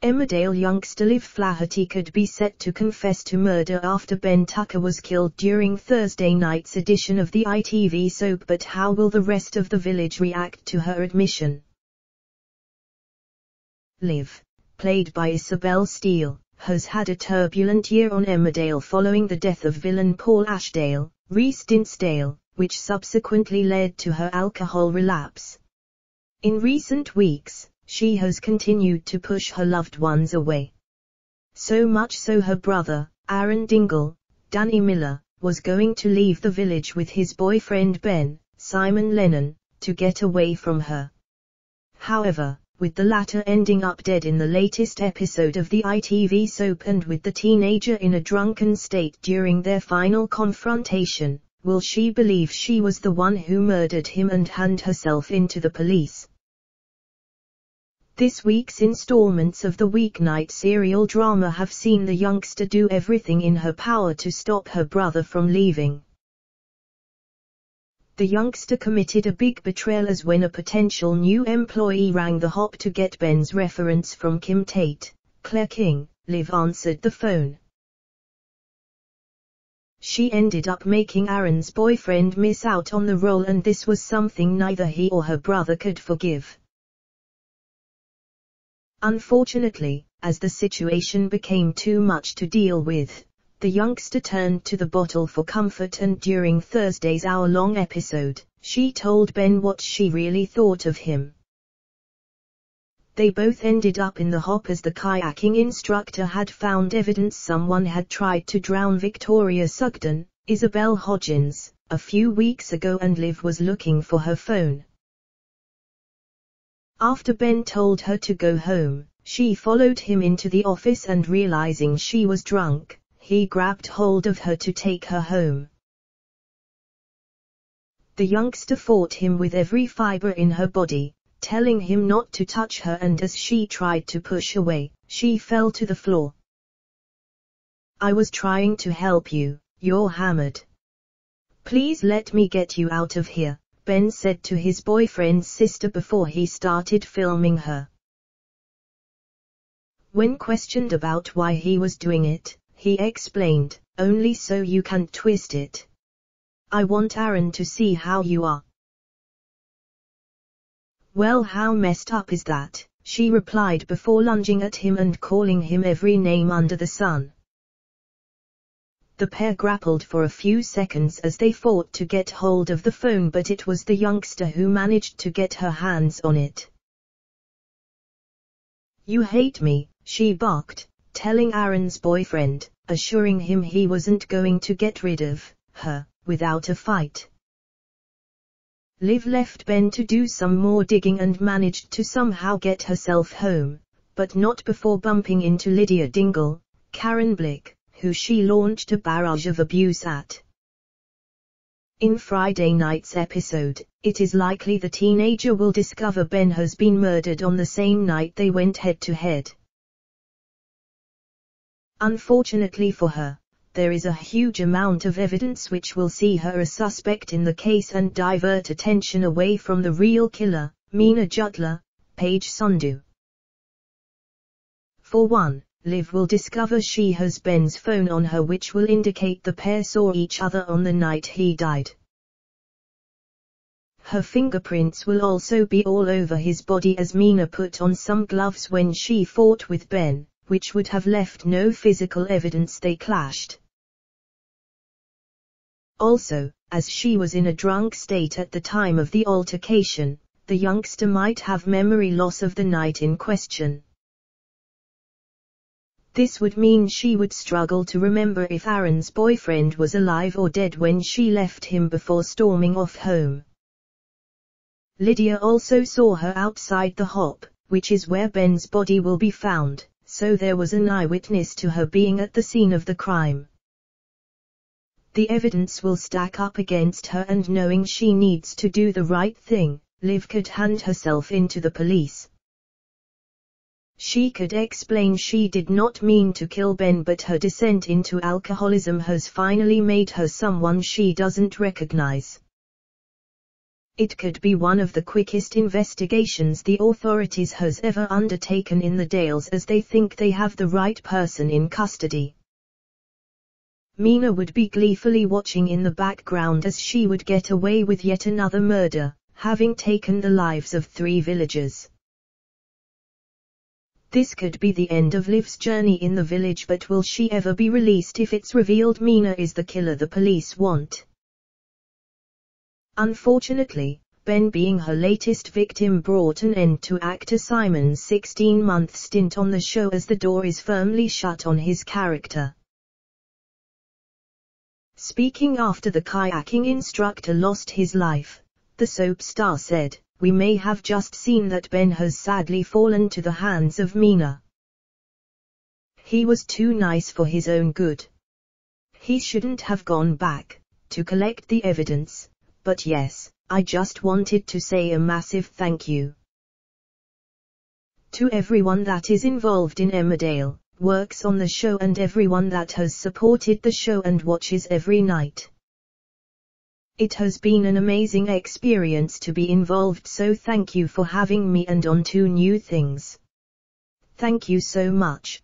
Emmerdale youngster Liv Flaherty could be set to confess to murder after Ben Tucker was killed during Thursday night's edition of the ITV soap, but how will the rest of the village react to her admission? Liv, played by Isabel Steele, has had a turbulent year on Emmerdale following the death of villain Paul Ashdale, Rhys Dinsdale, which subsequently led to her alcohol relapse. In recent weeks, she has continued to push her loved ones away. So much so her brother, Aaron Dingle, Danny Miller, was going to leave the village with his boyfriend Ben, Simon Lennon, to get away from her. However, with the latter ending up dead in the latest episode of the ITV soap and with the teenager in a drunken state during their final confrontation, will she believe she was the one who murdered him and hand herself in to the police? This week's installments of the weeknight serial drama have seen the youngster do everything in her power to stop her brother from leaving. The youngster committed a big betrayal as when a potential new employee rang the hop to get Ben's reference from Kim Tate, Claire King. Liv answered the phone. She ended up making Aaron's boyfriend miss out on the role, and this was something neither he or her brother could forgive. Unfortunately, as the situation became too much to deal with, the youngster turned to the bottle for comfort, and during Thursday's hour-long episode, she told Ben what she really thought of him. They both ended up in the hop as the kayaking instructor had found evidence someone had tried to drown Victoria Sugden, Isabel Hodgins, a few weeks ago, and Liv was looking for her phone. After Ben told her to go home, she followed him into the office, and realizing she was drunk, he grabbed hold of her to take her home. The youngster fought him with every fiber in her body, telling him not to touch her, and as she tried to push away, she fell to the floor. "I was trying to help you, you're hammered. Please let me get you out of here," Ben said to his boyfriend's sister before he started filming her. When questioned about why he was doing it, he explained, "Only so you can't twist it. I want Aaron to see how you are." "Well, how messed up is that?" she replied before lunging at him and calling him every name under the sun. The pair grappled for a few seconds as they fought to get hold of the phone, but it was the youngster who managed to get her hands on it. "You hate me," she barked, telling Aaron's boyfriend, assuring him he wasn't going to get rid of her without a fight. Liv left Ben to do some more digging and managed to somehow get herself home, but not before bumping into Lydia Dingle, Karen Blick, who she launched a barrage of abuse at. In Friday night's episode, it is likely the teenager will discover Ben has been murdered on the same night they went head-to-head. Unfortunately for her, there is a huge amount of evidence which will see her a suspect in the case and divert attention away from the real killer, Meena Jutla, Paige Sandhu. For one, Liv will discover she has Ben's phone on her, which will indicate the pair saw each other on the night he died. Her fingerprints will also be all over his body, as Meena put on some gloves when she fought with Ben, which would have left no physical evidence they clashed. Also, as she was in a drunk state at the time of the altercation, the youngster might have memory loss of the night in question. This would mean she would struggle to remember if Aaron's boyfriend was alive or dead when she left him before storming off home. Lydia also saw her outside the hop, which is where Ben's body will be found, so there was an eyewitness to her being at the scene of the crime. The evidence will stack up against her, and knowing she needs to do the right thing, Liv could hand herself in to the police. She could explain she did not mean to kill Ben, but her descent into alcoholism has finally made her someone she doesn't recognize. It could be one of the quickest investigations the authorities has ever undertaken in the Dales, as they think they have the right person in custody. Mina would be gleefully watching in the background as she would get away with yet another murder, having taken the lives of 3 villagers. This could be the end of Liv's journey in the village, but will she ever be released if it's revealed Mina is the killer the police want? Unfortunately, Ben being her latest victim brought an end to actor Simon's 16-month stint on the show, as the door is firmly shut on his character. Speaking after the kayaking instructor lost his life, the soap star said, "We may have just seen that Ben has sadly fallen to the hands of Mina. He was too nice for his own good. He shouldn't have gone back to collect the evidence, but yes, I just wanted to say a massive thank you to everyone that is involved in Emmerdale, works on the show, and everyone that has supported the show and watches every night. It has been an amazing experience to be involved, so thank you for having me and on to new things. Thank you so much."